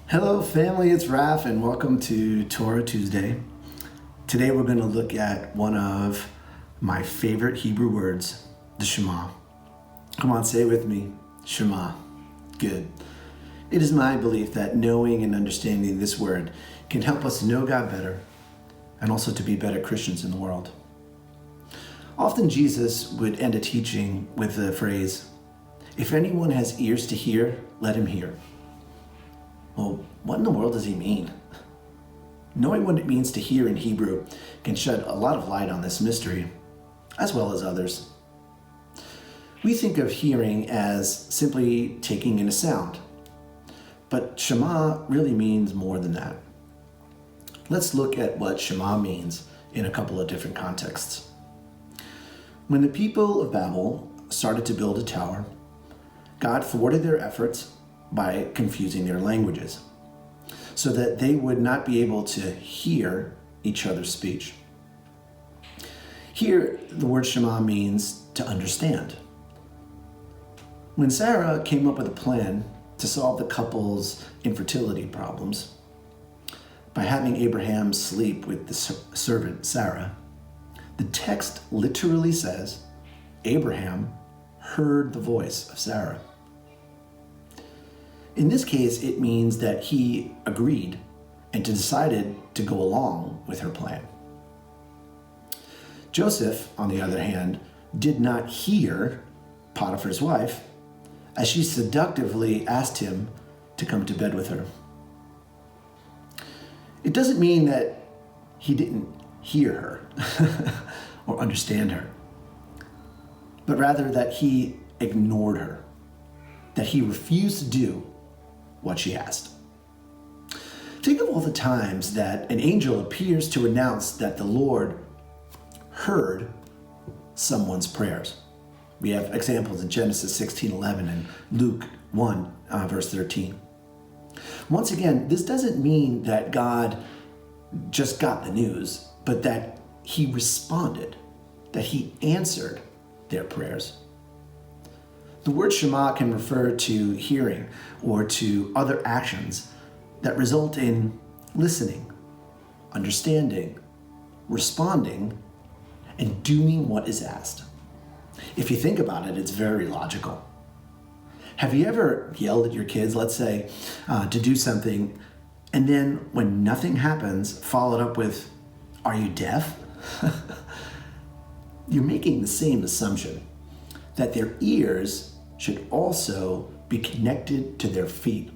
Hello family, it's Raph and welcome to Torah Tuesday. Today we're going to look at one of my favorite Hebrew words, the Shema. Come on, say it with me, Shema. Good. It is my belief that knowing and understanding this word can help us know God better and also to be better Christians in the world. Often Jesus would end a teaching with the phrase, "If anyone has ears to hear, let him hear." Well, what in the world does he mean? Knowing what it means to hear in Hebrew can shed a lot of light on this mystery, as well as others. We think of hearing as simply taking in a sound, but Shema really means more than that. Let's look at what Shema means in a couple of different contexts. When the people of Babel started to build a tower, God thwarted their efforts by confusing their languages, so that they would not be able to hear each other's speech. Here, the word Shema means to understand. When Sarah came up with a plan to solve the couple's infertility problems by having Abraham sleep with the servant Sarah, the text literally says, Abraham heard the voice of Sarah. In this case, it means that he agreed and decided to go along with her plan. Joseph, on the other hand, did not hear Potiphar's wife as she seductively asked him to come to bed with her. It doesn't mean that he didn't hear her or understand her, but rather that he ignored her, that he refused to do what she asked. Think of all the times that an angel appears to announce that the Lord heard someone's prayers. We have examples in Genesis 16:11 and Luke 1, verse 13. Once again, this doesn't mean that God just got the news, but that he responded, that he answered their prayers. The word Shema can refer to hearing or to other actions that result in listening, understanding, responding, and doing what is asked. If you think about it, it's very logical. Have you ever yelled at your kids, let's say, to do something, and then when nothing happens, followed up with, "Are you deaf?" You're making the same assumption, that their ears should also be connected to their feet.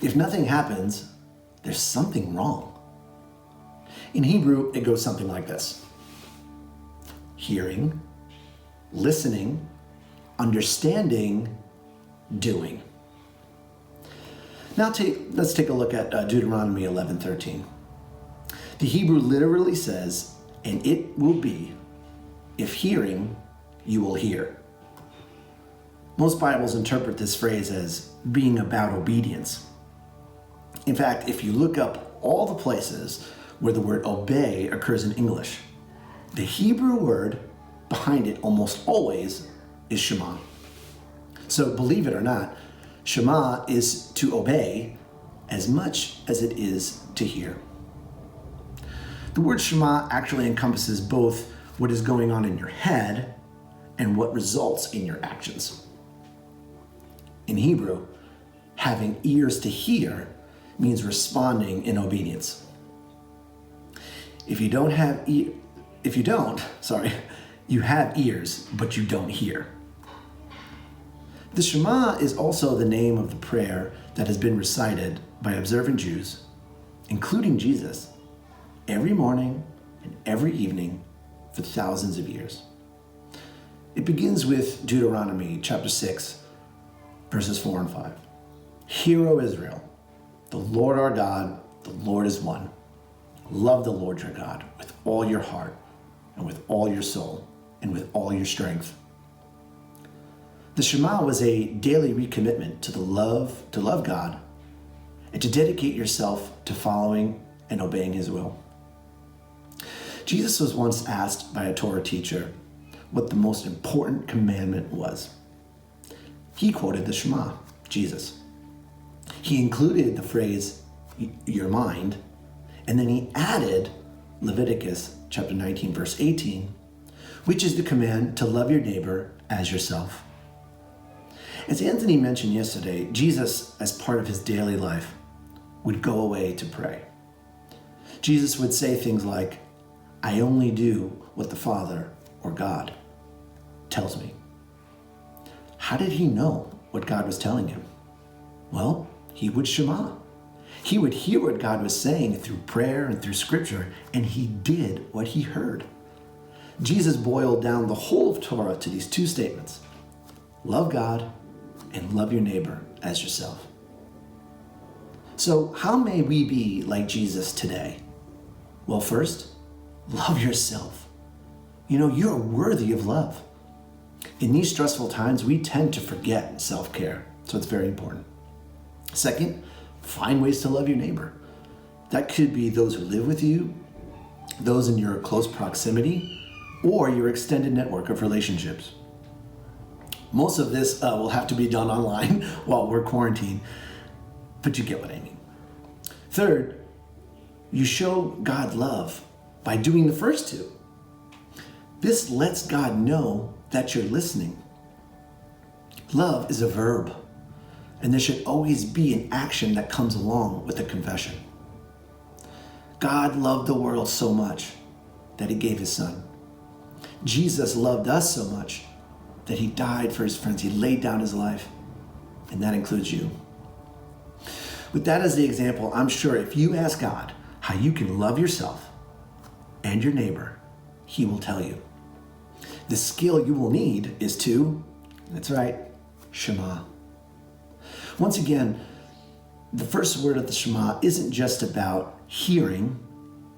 If nothing happens, there's something wrong. In Hebrew, it goes something like this: hearing, listening, understanding, doing. Now let's take a look at Deuteronomy 11:13. The Hebrew literally says, "And it will be, if hearing, you will hear." Most Bibles interpret this phrase as being about obedience. In fact, if you look up all the places where the word obey occurs in English, the Hebrew word behind it almost always is Shema. So believe it or not, Shema is to obey as much as it is to hear. The word Shema actually encompasses both what is going on in your head and what results in your actions. In Hebrew, having ears to hear means responding in obedience. You have ears, but you don't hear. The Shema is also the name of the prayer that has been recited by observant Jews, including Jesus, every morning and every evening for thousands of years. It begins with Deuteronomy chapter 6, verses 4 and 5. "Hear, O Israel, the Lord our God, the Lord is one. Love the Lord your God with all your heart and with all your soul and with all your strength." The Shema was a daily recommitment to love God and to dedicate yourself to following and obeying his will. Jesus was once asked by a Torah teacher what the most important commandment was. He quoted the Shema, Jesus. He included the phrase, your mind, and then he added Leviticus chapter 19, verse 18, which is the command to love your neighbor as yourself. As Anthony mentioned yesterday, Jesus, as part of his daily life, would go away to pray. Jesus would say things like, I only do what the Father or God tells me. How did he know what God was telling him? Well, he would Shema. He would hear what God was saying through prayer and through scripture, and he did what he heard. Jesus boiled down the whole of Torah to these two statements: love God and love your neighbor as yourself. So how may we be like Jesus today? Well, first, love yourself. You're worthy of love. In these stressful times, we tend to forget self-care, so it's very important. Second, find ways to love your neighbor. That could be those who live with you, those in your close proximity, or your extended network of relationships. Most of this will have to be done online while we're quarantined, but you get what I mean. Third, you show God love by doing the first two. This lets God know that you're listening. Love is a verb, and there should always be an action that comes along with a confession. God loved the world so much that he gave his son. Jesus loved us so much that he died for his friends. He laid down his life, and that includes you. With that as the example, I'm sure if you ask God how you can love yourself and your neighbor, he will tell you. The skill you will need is to, that's right, Shema. Once again, the first word of the Shema isn't just about hearing.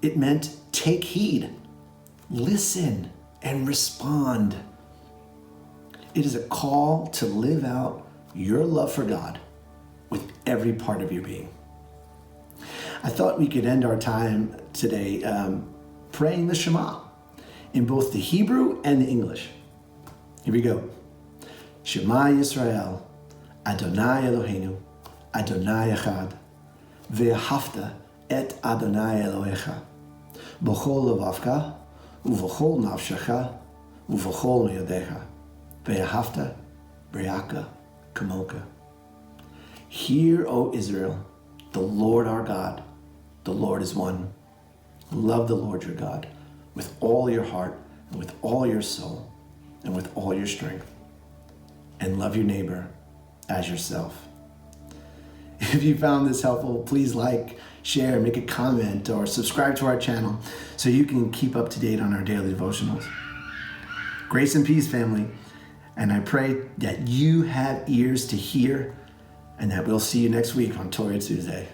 It meant take heed, listen, and respond. It is a call to live out your love for God with every part of your being. I thought we could end our time today praying the Shema in both the Hebrew and the English. Here we go. Shema Yisrael, Adonai Eloheinu, Adonai Echad, ve'ahavta et Adonai Elohecha, b'chol levavcha, u'v'chol nafshecha, u'v'chol me'yodecha, ve'ahavta b'reaka kamoka. Hear, O Israel, the Lord our God, the Lord is one. Love the Lord your God with all your heart and with all your soul and with all your strength. And love your neighbor as yourself. If you found this helpful, please like, share, make a comment, or subscribe to our channel so you can keep up to date on our daily devotionals. Grace and peace, family. And I pray that you have ears to hear and that we'll see you next week on Torah Tuesday.